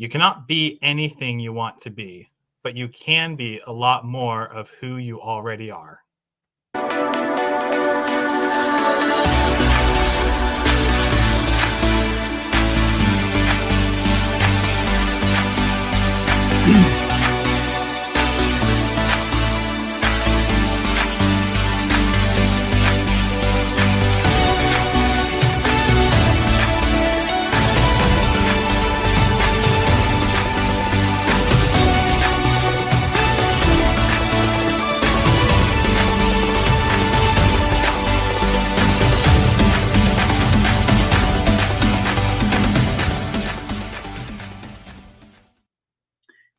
You cannot be anything you want to be, but you can be a lot more of who you already are.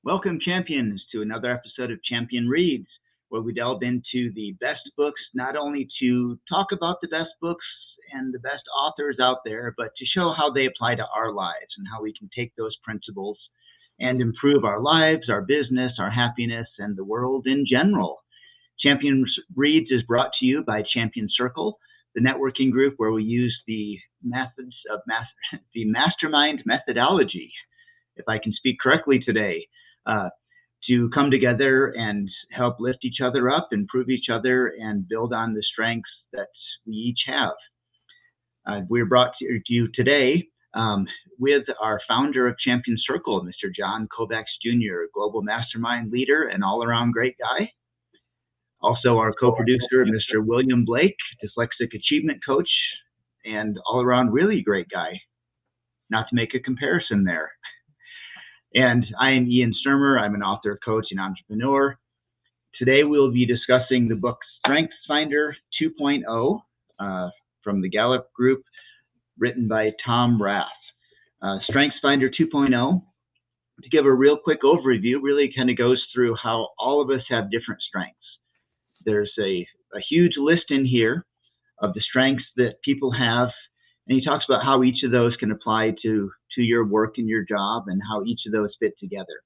Welcome, champions, to another episode of Champion Reads, where we delve into the best books, not only to talk about the best books and the best authors out there, but to show how they apply to our lives and how we can take those principles and improve our lives, our business, our happiness, and the world in general. Champion Reads is brought to you by Champion Circle, the networking group where we use the methods of the mastermind methodology, if I can speak correctly today, to come together and help lift each other up, improve each other, and build on the strengths that we each have. We're brought to you today with our founder of Champion Circle, Mr. John Kovacs Jr., global mastermind leader and all-around great guy. Also our co-producer, Mr. William Blake, dyslexic achievement coach and all-around really great guy. Not to make a comparison there. And I am Ian Sturmer. I'm an author, coach, and entrepreneur. Today we'll be discussing the book StrengthsFinder 2.0 from the Gallup Group, written by Tom Rath. StrengthsFinder 2.0, to give a real quick overview, really kind of goes through how all of us have different strengths. There's a huge list in here of the strengths that people have, and he talks about how each of those can apply to your work and your job and how each of those fit together.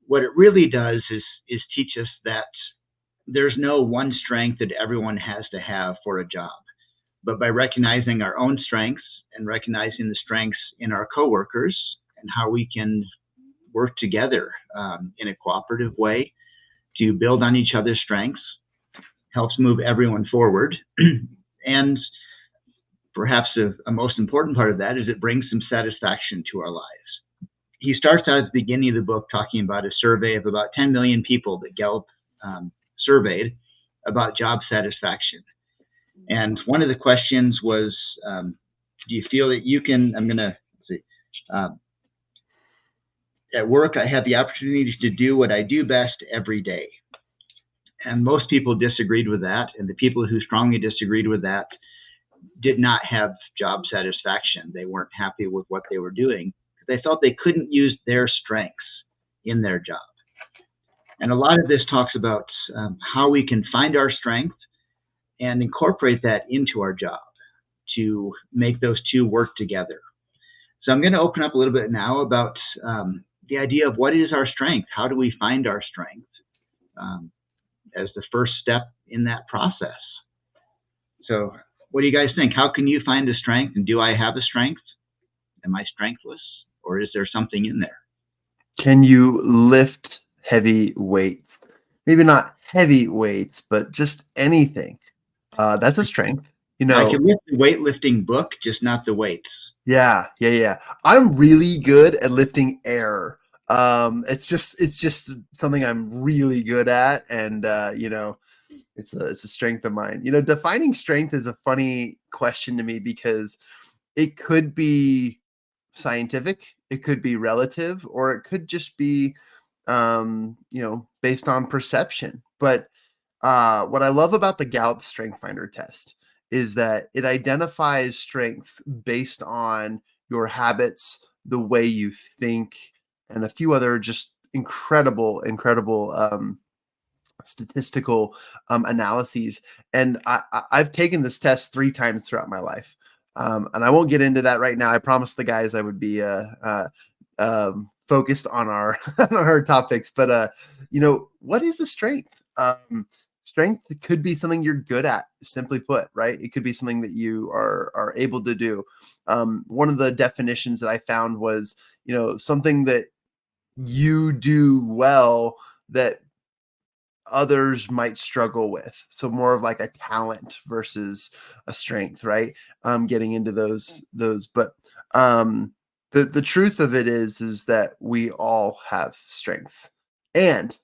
What it really does is teach us that there's no one strength that everyone has to have for a job. But by recognizing our own strengths and recognizing the strengths in our coworkers and how we can work together in a cooperative way to build on each other's strengths, helps move everyone forward. And perhaps a most important part of that is it brings some satisfaction to our lives. He starts out at the beginning of the book talking about a survey of about 10 million people that Gallup surveyed about job satisfaction. And one of the questions was, do you feel that you can, at work, I have the opportunity to do what I do best every day. And most people disagreed with that. And the people who strongly disagreed with that did not have job satisfaction. They weren't happy with what they were doing. They felt they couldn't use their strengths in their job. And a lot of this talks about how we can find our strength and incorporate that into our job to make those two work together. So I'm going to open up a little bit now about the idea of what is our strength? How do we find our strength as the first step in that process? So what do you guys think? How can you find a strength? And do I have a strength? Am I strengthless? Or is there something in there? Can you lift heavy weights? Maybe not heavy weights, but just anything. That's a strength. You know, I can lift the weightlifting book, just not the weights. Yeah. I'm really good at lifting air. It's just something I'm really good at, and it's a strength of mine. Defining strength is a funny question to me because it could be scientific, it could be relative, or it could just be, based on perception. But what I love about the Gallup Strength Finder test is that it identifies strengths based on your habits, the way you think, and a few other just incredible statistical analyses. And I've taken this test 3 times throughout my life. And I won't get into that right now. I promised the guys I would be focused on our on our topics. But what is a strength? strength could be something you're good at, simply put, right? It could be something that you are able to do. One of the definitions that I found was, something that you do well that others might struggle with. So more of like a talent versus a strength, right? Getting into those, but the truth of it is that we all have strengths, and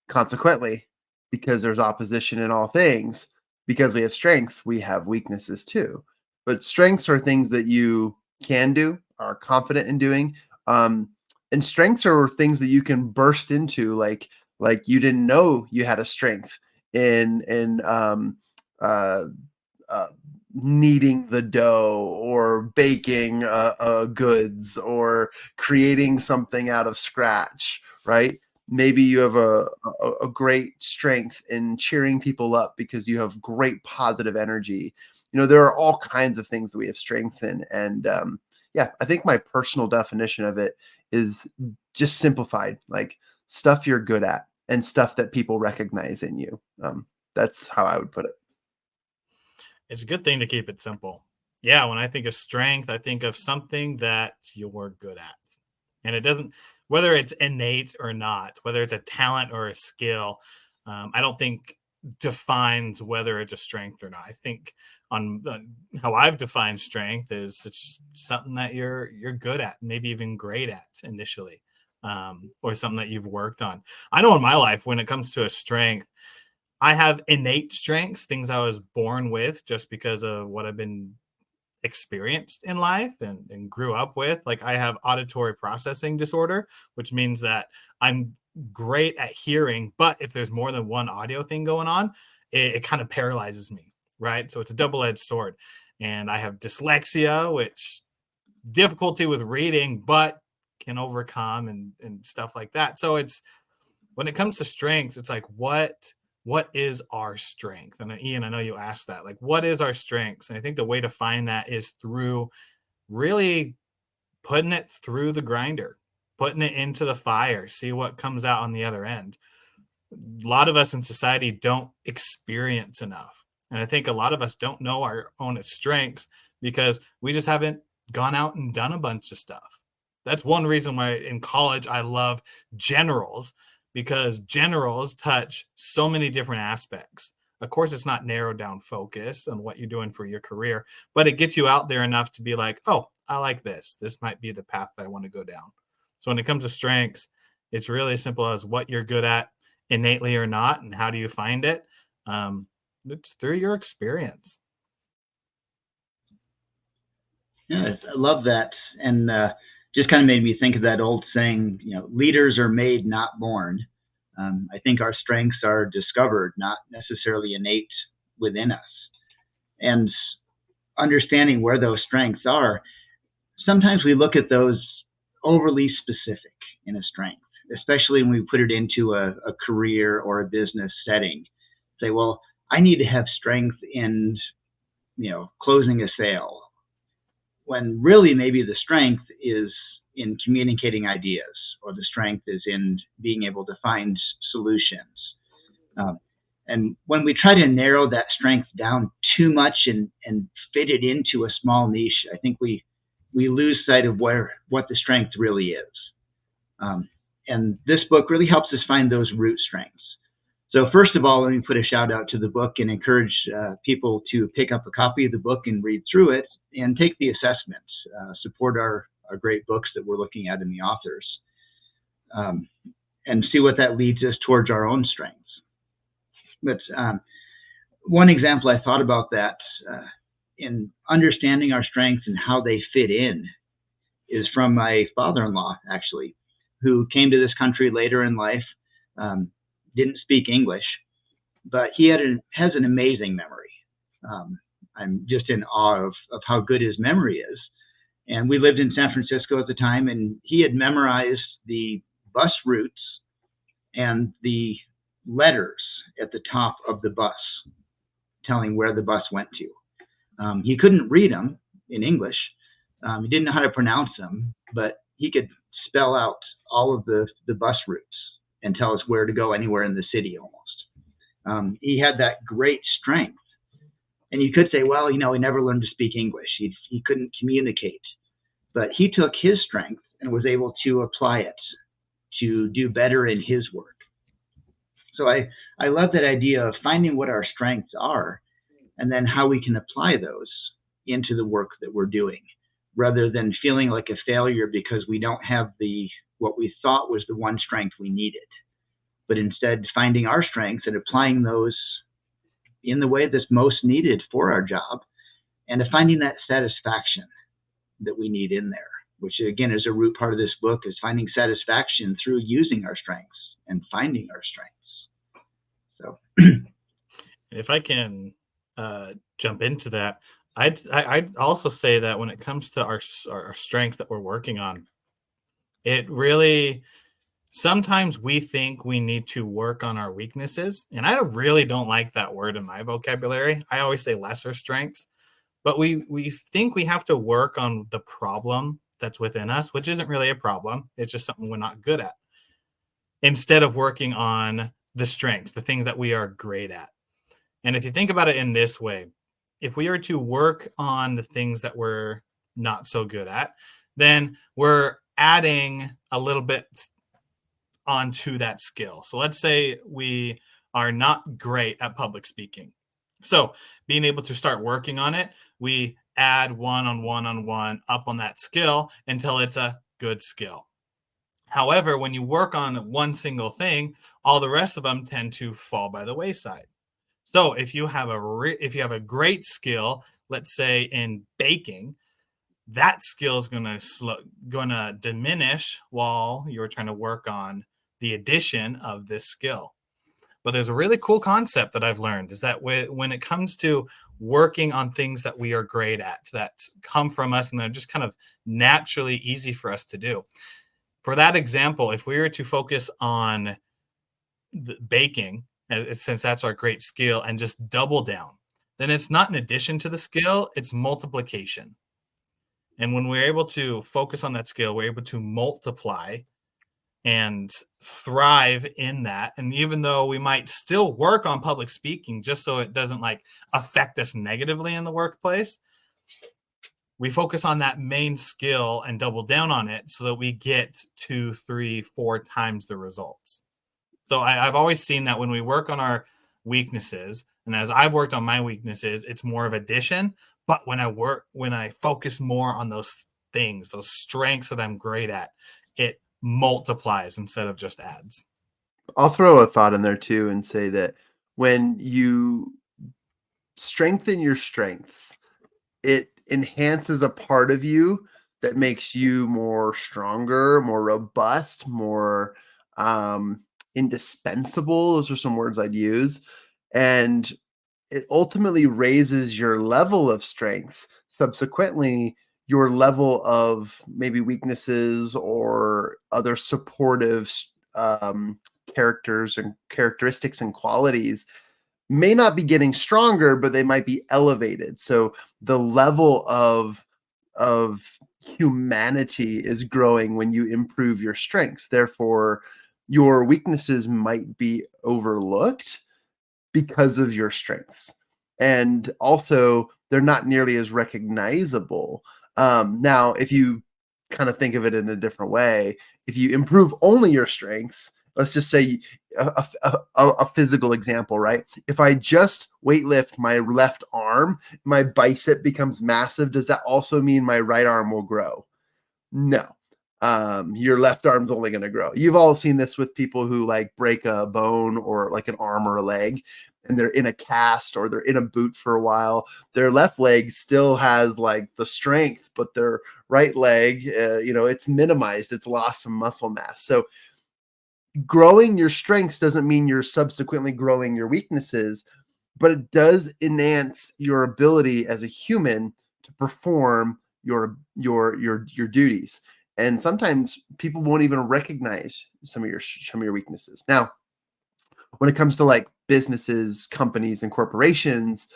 consequently, because there's opposition in all things, because we have strengths, we have weaknesses too. But strengths are things that you can do, are confident in doing. And strengths are things that you can burst into, like you didn't know you had a strength in uh, uh, kneading the dough or baking goods or creating something out of scratch, right? Maybe you have a great strength in cheering people up because you have great positive energy. There are all kinds of things that we have strengths in. And yeah, I think my personal definition of it is just simplified, like stuff you're good at and stuff that people recognize in you. That's how I would put it. It's a good thing to keep it simple. Yeah, when I think of strength, I think of something that you're good at. And it doesn't, whether it's innate or not, whether it's a talent or a skill, I don't think defines whether it's a strength or not. I think on how I've defined strength is it's something that you're good at, maybe even great at initially, or something that you've worked on. I know in my life when it comes to a strength, I have innate strengths, things I was born with just because of what I've been experienced in life and grew up with. Like I have auditory processing disorder, which means that I'm great at hearing, but if there's more than one audio thing going on, it kind of paralyzes me, right? So it's a double-edged sword. And I have dyslexia, which difficulty with reading, but can overcome and stuff like that. So it's when it comes to strengths, it's like what is our strength? And Ian, I know you asked that. Like, what is our strengths? And I think the way to find that is through really putting it through the grinder, putting it into the fire, see what comes out on the other end. A lot of us in society don't experience enough. And I think a lot of us don't know our own strengths because we just haven't gone out and done a bunch of stuff. That's one reason why in college I love generals, because generals touch so many different aspects. Of course, it's not narrowed down focus on what you're doing for your career, but it gets you out there enough to be like, oh, I like this. This might be the path that I want to go down. So when it comes to strengths, it's really simple as what you're good at innately or not, and how do you find it? Um, it's through your experience. Yeah, I love that. And just kind of made me think of that old saying, leaders are made, not born. I think our strengths are discovered, not necessarily innate within us. And understanding where those strengths are, sometimes we look at those overly specific in a strength, especially when we put it into a career or a business setting. Say, well, I need to have strength in, closing a sale, when really maybe the strength is in communicating ideas, or the strength is in being able to find solutions. And when we try to narrow that strength down too much and fit it into a small niche, I think we lose sight of what the strength really is. And this book really helps us find those root strengths. So first of all, let me put a shout out to the book and encourage people to pick up a copy of the book and read through it and take the assessments, support our great books that we're looking at in the authors, and see what that leads us towards our own strengths. But one example I thought about that in understanding our strengths and how they fit in is from my father-in-law, actually, who came to this country later in life, didn't speak English, but he has an amazing memory. I'm just in awe of how good his memory is. And we lived in San Francisco at the time, and he had memorized the bus routes and the letters at the top of the bus, telling where the bus went to. He couldn't read them in English. He didn't know how to pronounce them, but he could spell out all of the bus routes and tell us where to go anywhere in the city almost. He had that great strength. And you could say, well, he never learned to speak English. He couldn't communicate. But he took his strength and was able to apply it to do better in his work. So I love that idea of finding what our strengths are and then how we can apply those into the work that we're doing, rather than feeling like a failure because we don't have what we thought was the one strength we needed, but instead finding our strengths and applying those in the way that's most needed for our job, and finding that satisfaction that we need in there, which again is a root part of this book, is finding satisfaction through using our strengths and finding our strengths. So If I can jump into that, I'd also say that when it comes to our strengths that we're working on, it really sometimes we think we need to work on our weaknesses, and I really don't like that word in my vocabulary. I always say lesser strengths, but we think we have to work on the problem that's within us, which isn't really a problem. It's just something we're not good at, instead of working on the strengths, the things that we are great at. And if you think about it in this way, if we are to work on the things that we're not so good at, then we're adding a little bit onto that skill. So let's say we are not great at public speaking. So being able to start working on it, we add one up on that skill until it's a good skill. However, when you work on one single thing, all the rest of them tend to fall by the wayside. So if you have a great skill, let's say in baking, that skill is going to diminish while you're trying to work on the addition of this skill. But there's a really cool concept that I've learned, is that when it comes to working on things that we are great at, that come from us and they're just kind of naturally easy for us to do. For that example, if we were to focus on the baking, since that's our great skill, and just double down, then it's not an addition to the skill, it's multiplication. And when we're able to focus on that skill, we're able to multiply and thrive in that. And even though we might still work on public speaking just so it doesn't affect us negatively in the workplace, we focus on that main skill and double down on it so that we get 2, 3, 4 times the results. So I've always seen that when we work on our weaknesses, and as I've worked on my weaknesses, it's more of addition. But when I focus more on those things, those strengths that I'm great at, it multiplies instead of just adds. I'll throw a thought in there too and say that when you strengthen your strengths, it enhances a part of you that makes you more stronger, more robust, more indispensable. Those are some words I'd use. And it ultimately raises your level of strengths. Subsequently, your level of maybe weaknesses or other supportive characters and characteristics and qualities may not be getting stronger, but they might be elevated. So the level of humanity is growing when you improve your strengths. Therefore, your weaknesses might be overlooked because of your strengths. And also, they're not nearly as recognizable. Now, if you kind of think of it in a different way, if you improve only your strengths, let's just say a physical example, right? If I just weightlift my left arm, my bicep becomes massive. Does that also mean my right arm will grow? No. Your left arm's only going to grow. You've all seen this with people who break a bone or an arm or a leg, and they're in a cast or they're in a boot for a while. Their left leg still has the strength, but their right leg, it's minimized. It's lost some muscle mass. So growing your strengths doesn't mean you're subsequently growing your weaknesses, but it does enhance your ability as a human to perform your duties. And sometimes people won't even recognize some of your weaknesses. Now, when it comes to businesses, companies, and corporations,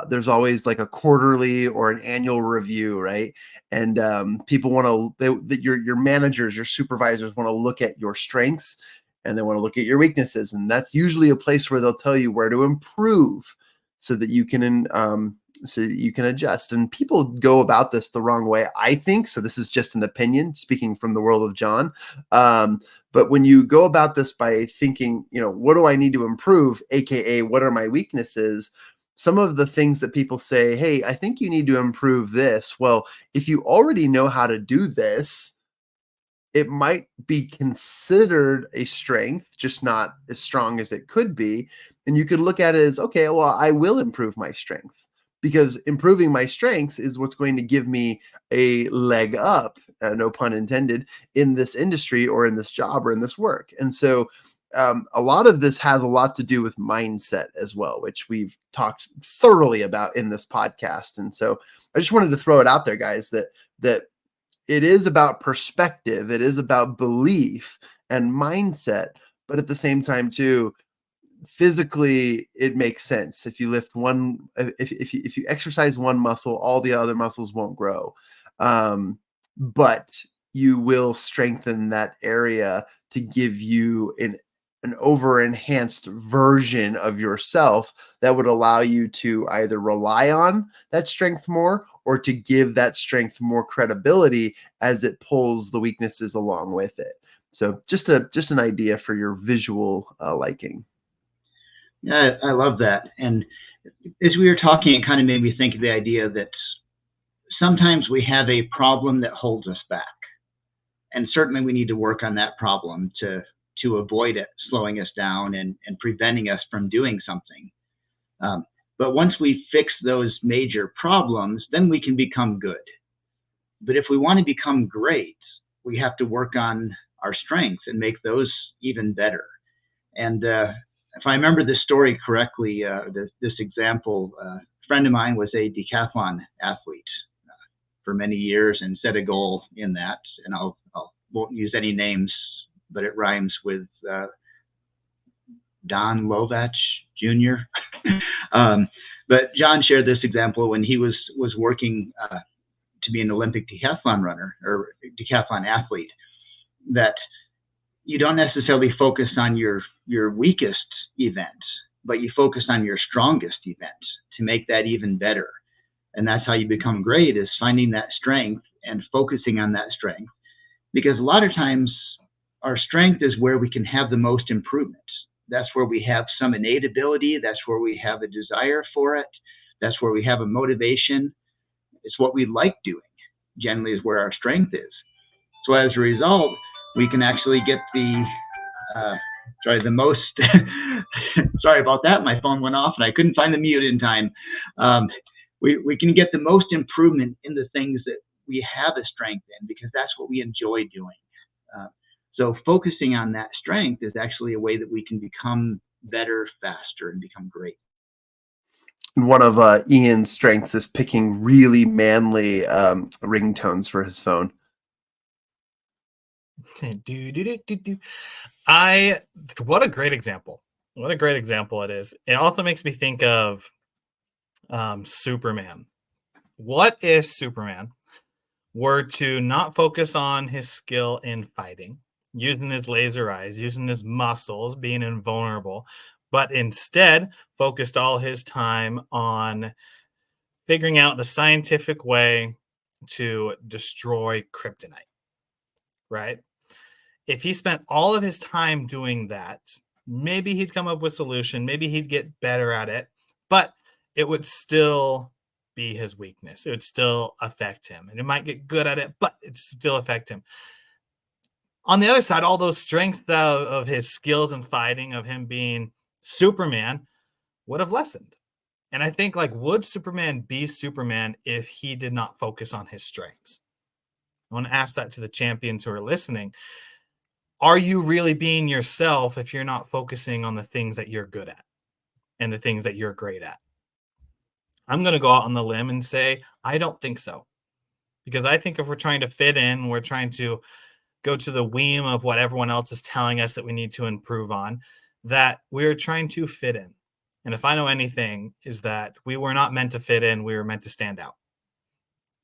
there's always a quarterly or an annual review, right? And people want to, your managers, your supervisors want to look at your strengths and they want to look at your weaknesses. And that's usually a place where they'll tell you where to improve so that you can adjust. And people go about this the wrong way, I think. So this is just an opinion speaking from the world of John. But when you go about this by thinking, what do I need to improve? AKA, what are my weaknesses? Some of the things that people say, hey, I think you need to improve this. Well, if you already know how to do this, it might be considered a strength, just not as strong as it could be. And you could look at it as, okay, well, I will improve my strength, because improving my strengths is what's going to give me a leg up, no pun intended, in this industry or in this job or in this work. And so a lot of this has a lot to do with mindset as well, which we've talked thoroughly about in this podcast. And so I just wanted to throw it out there, guys, that it is about perspective. It is about belief and mindset. But at the same time, too, physically, it makes sense. If you lift one, if you exercise one muscle, all the other muscles won't grow. But you will strengthen that area to give you an over-enhanced version of yourself that would allow you to either rely on that strength more or to give that strength more credibility as it pulls the weaknesses along with it. So just an idea for your visual liking. Yeah, I love that. And as we were talking, it kind of made me think of the idea that sometimes we have a problem that holds us back. And certainly we need to work on that problem to avoid it slowing us down and preventing us from doing something. But once we fix those major problems, then we can become good. But if we want to become great, we have to work on our strengths and make those even better. And if I remember this story correctly, this example, a friend of mine was a decathlon athlete for many years and set a goal in that. And I won't use any names, but it rhymes with Don Lovach Jr. But John shared this example when he was working to be an Olympic decathlon runner or decathlon athlete, that you don't necessarily focus on your weakest event, but you focus on your strongest event to make that even better. And that's how you become great, is finding that strength and focusing on that strength. Because a lot of times our strength is where we can have the most improvement. That's where we have some innate ability. That's where we have a desire for it. That's where we have a motivation. It's what we like doing, generally, is where our strength is. So as a result, we can actually get the most, sorry about that. My phone went off and I couldn't find the mute in time. We can get the most improvement in the things that we have a strength in, because that's what we enjoy doing. So focusing on that strength is actually a way that we can become better, faster, and become great. One of Ian's strengths is picking really manly ringtones for his phone. What a great example. What a great example it is. It also makes me think of Superman. What if Superman were to not focus on his skill in fighting, using his laser eyes, using his muscles, being invulnerable, but instead focused all his time on figuring out the scientific way to destroy kryptonite, right? If he spent all of his time doing that, maybe he'd come up with a solution, maybe he'd get better at it, but it would still be his weakness. It would still affect him, and it might get good at it, but it still affect him. On the other side, all those strengths of his skills in fighting, of him being Superman, would have lessened. And I think, would Superman be Superman if he did not focus on his strengths? I want to ask that to the champions who are listening. Are you really being yourself if you're not focusing on the things that you're good at and the things that you're great at? I'm going to go out on the limb and say, I don't think so. Because I think if we're trying to fit in, we're trying to go to the whim of what everyone else is telling us that we need to improve on, that we're trying to fit in. And if I know anything, is that we were not meant to fit in, we were meant to stand out.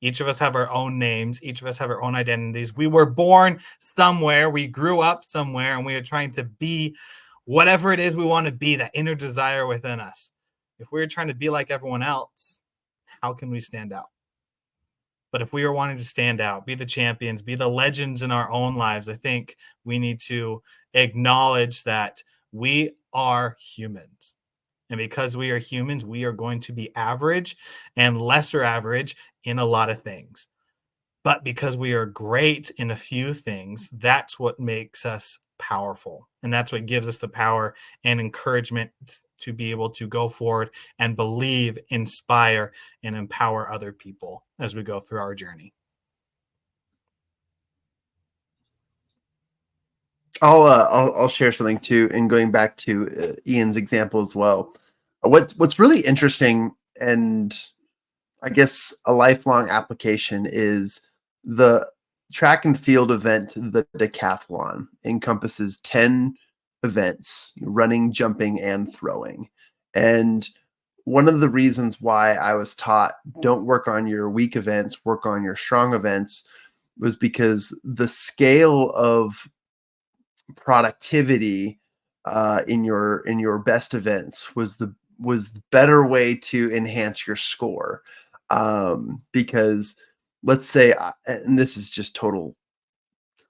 Each of us have our own names. Each of us have our own identities. We were born somewhere. We grew up somewhere, and we are trying to be whatever it is we want to be, that inner desire within us. If we're trying to be like everyone else, how can we stand out? But if we are wanting to stand out, be the champions, be the legends in our own lives, I think we need to acknowledge that we are humans. And because we are humans, we are going to be average and lesser average in a lot of things. But because we are great in a few things, that's what makes us powerful. And that's what gives us the power and encouragement to be able to go forward and believe, inspire, and empower other people as we go through our journey. I'll share something too, and going back to Ian's example as well. What's really interesting, and I guess a lifelong application, is the track and field event. The decathlon encompasses 10 events: running, jumping, and throwing. And one of the reasons why I was taught, don't work on your weak events, work on your strong events, was because the scale of productivity in your best events was the better way to enhance your score. Because let's say, and this is just total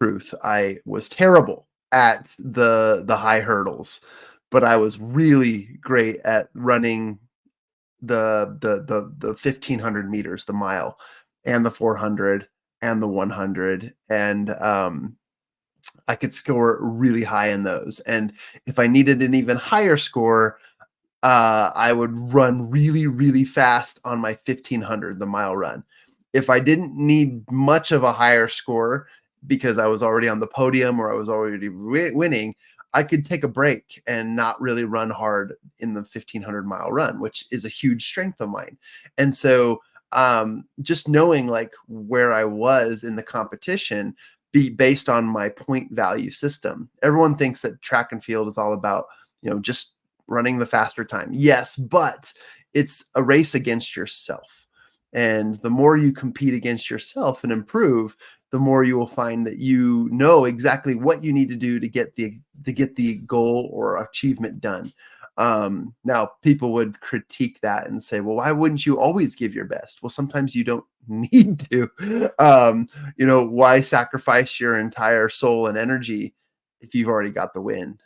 truth, I was terrible at the high hurdles, but I was really great at running the 1500 meters, the mile, and the 400 and the 100. And I could score really high in those. And if I needed an even higher score, I would run really, really fast on my 1500, the mile run. If I didn't need much of a higher score because I was already on the podium or I was already winning, I could take a break and not really run hard in the 1500-mile run, which is a huge strength of mine. And so just knowing like where I was in the competition, be based on my point value system. Everyone thinks that track and field is all about, just running the faster time. Yes, but it's a race against yourself. And the more you compete against yourself and improve, the more you will find that you know exactly what you need to do to get the goal or achievement done. Now, people would critique that and say, well, why wouldn't you always give your best? Well, sometimes you don't need to. Why sacrifice your entire soul and energy if you've already got the win?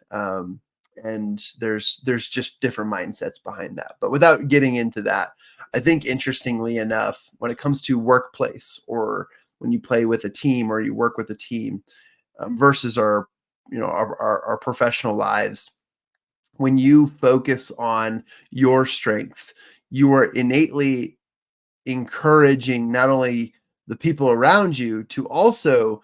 And there's just different mindsets behind that. But without getting into that, I think interestingly enough, when it comes to workplace, or when you play with a team or you work with a team, versus our professional lives, when you focus on your strengths, you are innately encouraging not only the people around you to also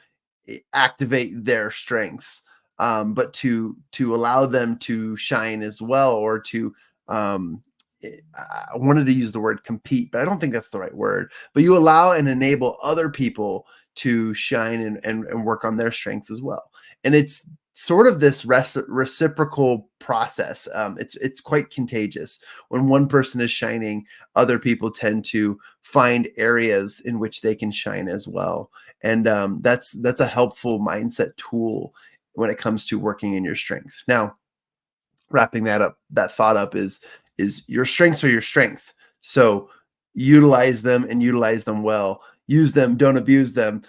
activate their strengths, but to allow them to shine as well, or to I wanted to use the word compete, but I don't think that's the right word. But you allow and enable other people to shine and work on their strengths as well. And it's sort of this reciprocal process. It's quite contagious. When one person is shining, other people tend to find areas in which they can shine as well. And that's a helpful mindset tool when it comes to working in your strengths. Now, wrapping that thought up, is your strengths are your strengths. So utilize them, and utilize them well. Use them, don't abuse them,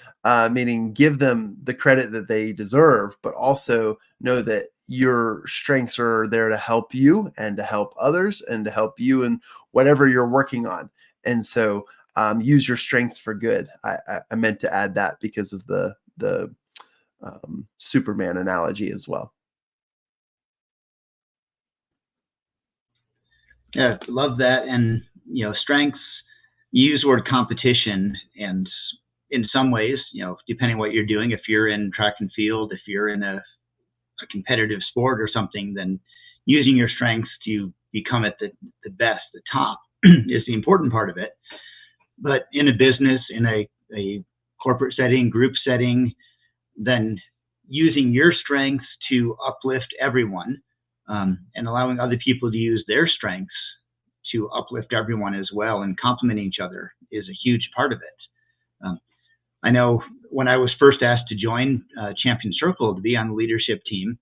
meaning give them the credit that they deserve, but also know that your strengths are there to help you and to help others and to help you in whatever you're working on. And so use your strengths for good. I meant to add that because of the Superman analogy as well. Yeah, love that. And strengths, you use the word competition, and in some ways, depending on what you're doing, if you're in track and field, if you're in a competitive sport or something, then using your strengths to become at the best, the top, is the important part of it. But in a business, in a corporate setting, group setting, then using your strengths to uplift everyone, and allowing other people to use their strengths to uplift everyone as well, and complement each other, is a huge part of it. I know when I was first asked to join Champion Circle to be on the leadership team,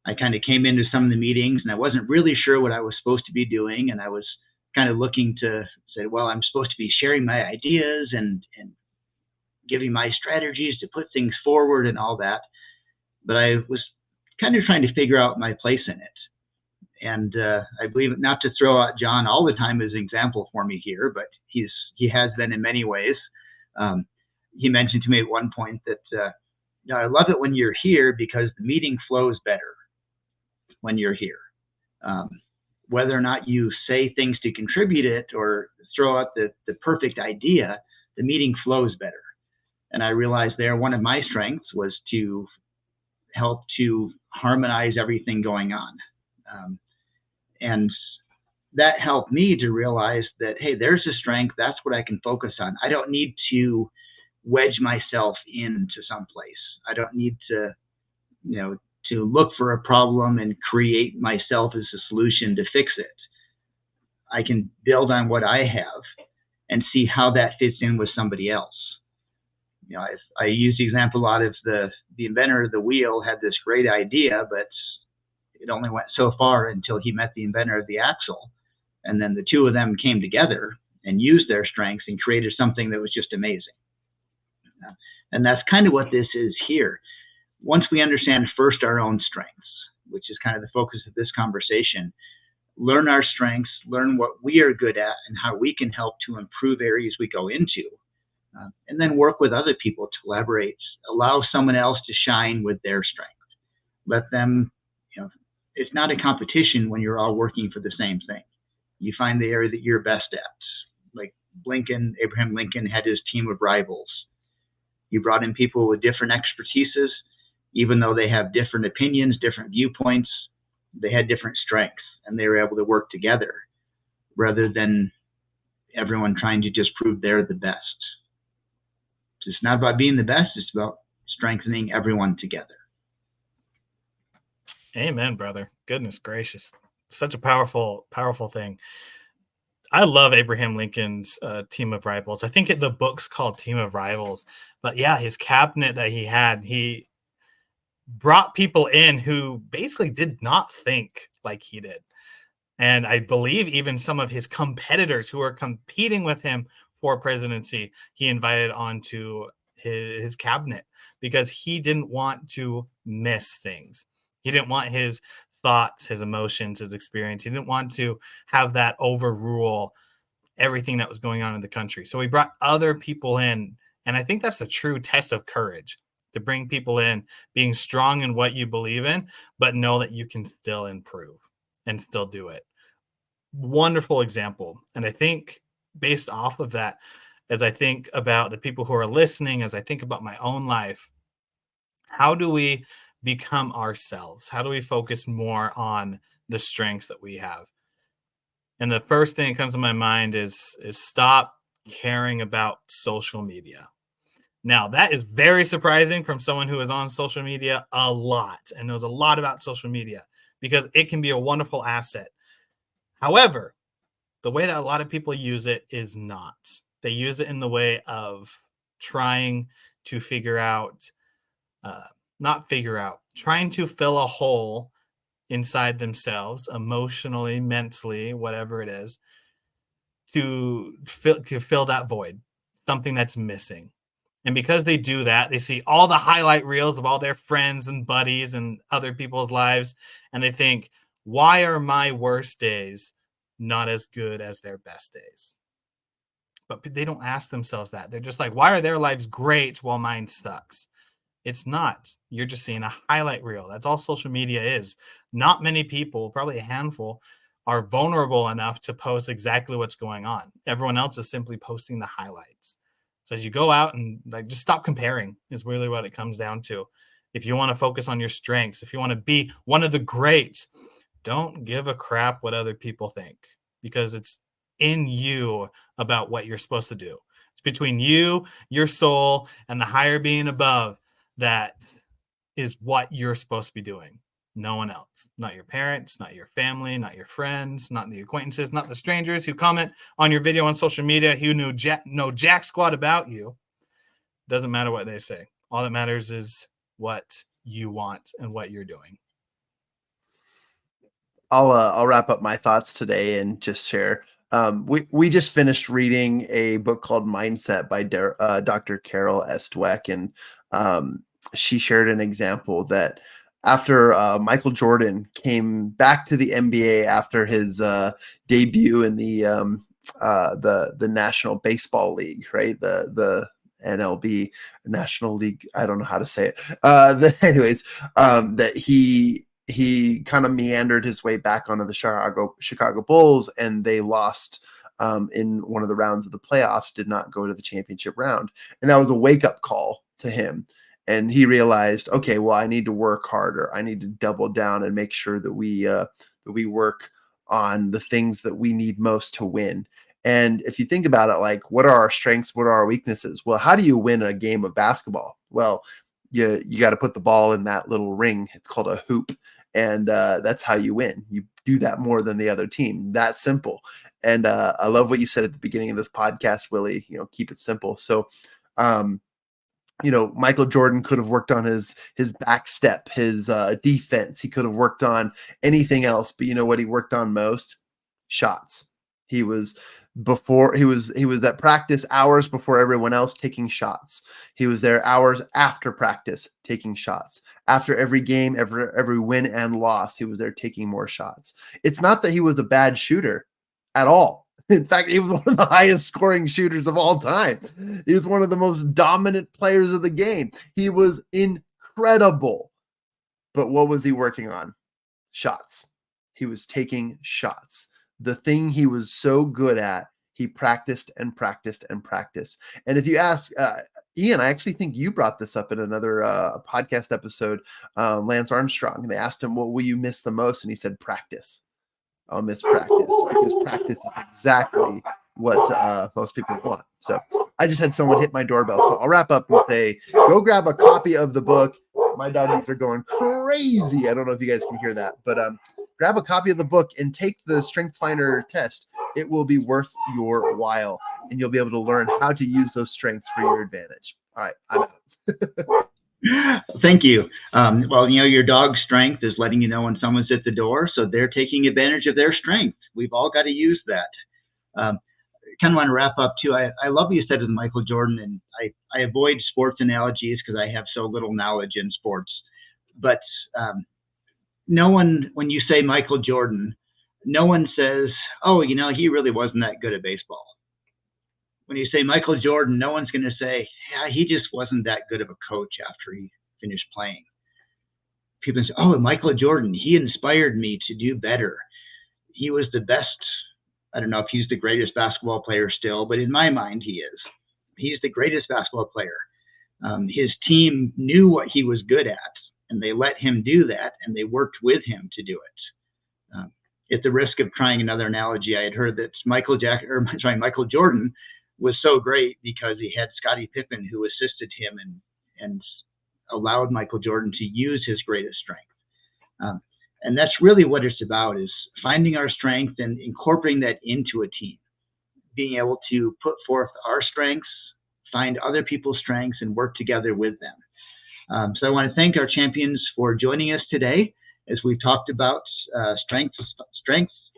I kind of came into some of the meetings and I wasn't really sure what I was supposed to be doing. And I was kind of looking to say, well, I'm supposed to be sharing my ideas and giving my strategies to put things forward and all that. But I was kind of trying to figure out my place in it. And I believe, not to throw out John all the time as an example for me here, but he has been in many ways. He mentioned to me at one point that I love it when you're here because the meeting flows better when you're here. Whether or not you say things to contribute it or throw out the perfect idea, the meeting flows better. And I realized there one of my strengths was to help to harmonize everything going on. And that helped me to realize that, hey, there's a strength. That's what I can focus on. I don't need to wedge myself into some place. I don't need to, to look for a problem and create myself as a solution to fix it. I can build on what I have and see how that fits in with somebody else. I use the example a lot of the inventor of the wheel had this great idea, but it only went so far until he met the inventor of the axle. And then the two of them came together and used their strengths and created something that was just amazing. And that's kind of what this is here. Once we understand first our own strengths, which is kind of the focus of this conversation, learn our strengths, learn what we are good at and how we can help to improve areas we go into, and then work with other people to collaborate, allow someone else to shine with their strength. Let them, it's not a competition when you're all working for the same thing. You find the area that you're best at. Like Abraham Lincoln had his team of rivals. You brought in people with different expertises, even though they have different opinions, different viewpoints, they had different strengths and they were able to work together rather than everyone trying to just prove they're the best. It's not about being the best, it's about strengthening everyone together. Amen, brother. Goodness gracious. Such a powerful, powerful thing. I love Abraham Lincoln's team of rivals. I think the book's called Team of Rivals. But yeah, his cabinet that he had, he brought people in who basically did not think like he did. And I believe even some of his competitors who were competing with him for presidency, he invited onto his cabinet because he didn't want to miss things. He didn't want his thoughts, his emotions, his experience. He didn't want to have that overrule everything that was going on in the country. So he brought other people in. And I think that's the true test of courage, to bring people in, being strong in what you believe in, but know that you can still improve and still do it. Wonderful example. And I think based off of that, as I think about the people who are listening, as I think about my own life, how do we become ourselves? How do we focus more on the strengths that we have? And the first thing that comes to my mind is stop caring about social media. Now, that is very surprising from someone who is on social media a lot and knows a lot about social media, because it can be a wonderful asset. However, the way that a lot of people use it is not. They use it in the way of trying to trying to fill a hole inside themselves, emotionally, mentally, whatever it is, to fill that void, something that's missing. And because they do that, they see all the highlight reels of all their friends and buddies and other people's lives, and they think, why are my worst days not as good as their best days? But they don't ask themselves that. They're just like, why are their lives great while mine sucks? It's not. You're just seeing a highlight reel. That's all social media is. Not many people, probably a handful, are vulnerable enough to post exactly what's going on. Everyone else is simply posting the highlights. So as you go out and just stop comparing is really what it comes down to. If you want to focus on your strengths, if you want to be one of the greats, don't give a crap what other people think, because it's in you about what you're supposed to do. It's between you, your soul, and the higher being above. That is what you're supposed to be doing. No one else. Not your parents, not your family, not your friends, not the acquaintances, not the strangers who comment on your video on social media who know jack squat about you. Doesn't matter what they say. All that matters is what you want and what you're doing. I'll wrap up my thoughts today and just share. We just finished reading a book called Mindset by Dr. Carol S. Dweck, and she shared an example that after Michael Jordan came back to the NBA after his debut in the National Baseball League, right? The NLB, National League. I don't know how to say it. Anyways, that he kind of meandered his way back onto the Chicago Bulls, and they lost in one of the rounds of the playoffs, did not go to the championship round. And that was a wake-up call to him. And he realized, okay, well, I need to work harder. I need to double down and make sure that we work on the things that we need most to win. And if you think about it, like, what are our strengths? What are our weaknesses? Well, how do you win a game of basketball? Well, you got to put the ball in that little ring. It's called a hoop. And that's how you win. You do that more than the other team. That simple. And I love what you said at the beginning of this podcast, Willie. Keep it simple. So, Michael Jordan could have worked on his back step, his defense. He could have worked on anything else. But you know what he worked on most? Shots. He was at practice hours before everyone else taking shots. He was there hours after practice taking shots. After every game, every win and loss, he was there taking more shots. It's not that he was a bad shooter at all. In fact, he was one of the highest scoring shooters of all time. He was one of the most dominant players of the game. He was incredible. But what was he working on? Shots. He was taking shots. The thing he was so good at, he practiced and practiced and practiced. And if you ask Ian, I actually think you brought this up in another podcast episode, Lance Armstrong. They asked him, what will you miss the most? And he said, practice. I'll miss practice, because practice is exactly what most people want. So I just had someone hit my doorbell. So I'll wrap up and say, go grab a copy of the book. My doggies are going crazy. I don't know if you guys can hear that, but grab a copy of the book and take the Strength Finder test. It will be worth your while, and you'll be able to learn how to use those strengths for your advantage. All right, I'm out. Thank you. Well, your dog's strength is letting you know when someone's at the door, so they're taking advantage of their strength. We've all got to use that. Kind of want to wrap up too. I love what you said with Michael Jordan, and I avoid sports analogies because I have so little knowledge in sports. But no one, when you say Michael Jordan, no one says, oh, he really wasn't that good at baseball. When you say Michael Jordan, no one's going to say, yeah, he just wasn't that good of a coach after he finished playing. People say, oh, Michael Jordan, he inspired me to do better. He was the best. I don't know if he's the greatest basketball player still, but in my mind, he is. He's the greatest basketball player. His team knew what he was good at, and they let him do that, and they worked with him to do it. At the risk of trying another analogy, I had heard that Michael Jordan was so great because he had Scottie Pippen who assisted him and allowed Michael Jordan to use his greatest strength. And that's really what it's about, is finding our strength and incorporating that into a team, being able to put forth our strengths, find other people's strengths, and work together with them. So I want to thank our champions for joining us today. As we've talked about Strength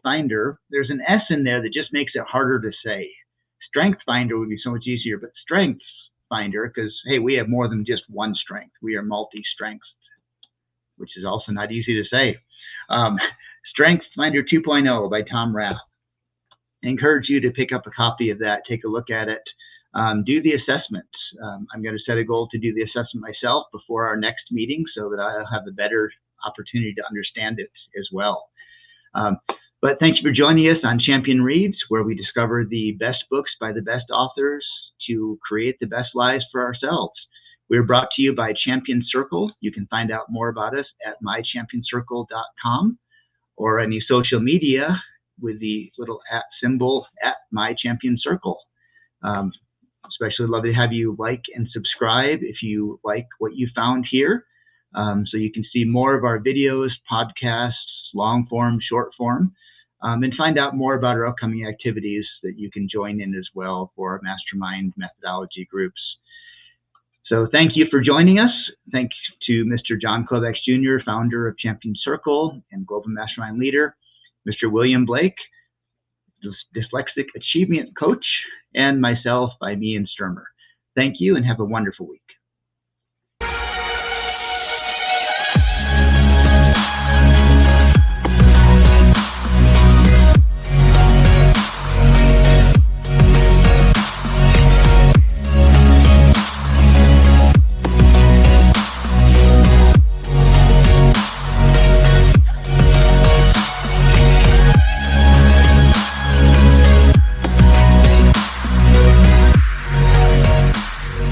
Finder, there's an S in there that just makes it harder to say. Strength Finder would be so much easier, but Strength Finder, because, hey, we have more than just one strength. We are multi-strengths, which is also not easy to say. Strength Finder 2.0 by Tom Rath. I encourage you to pick up a copy of that, take a look at it, do the assessment. I'm going to set a goal to do the assessment myself before our next meeting so that I'll have a better opportunity to understand it as well. But thank you for joining us on Champion Reads, where we discover the best books by the best authors to create the best lives for ourselves. We're brought to you by Champion Circle. You can find out more about us at mychampioncircle.com or any social media with the little @ symbol at mychampioncircle. Especially love to have you like and subscribe if you like what you found here, so you can see more of our videos, podcasts, long form, short form, and find out more about our upcoming activities that you can join in as well for our mastermind methodology groups. So thank you for joining us. Thanks to Mr. John Kovacs Jr., founder of Champion Circle and Global Mastermind Leader, Mr. William Blake, Dyslexic Achievement Coach, and myself by me and Sturmer. Thank you and have a wonderful week.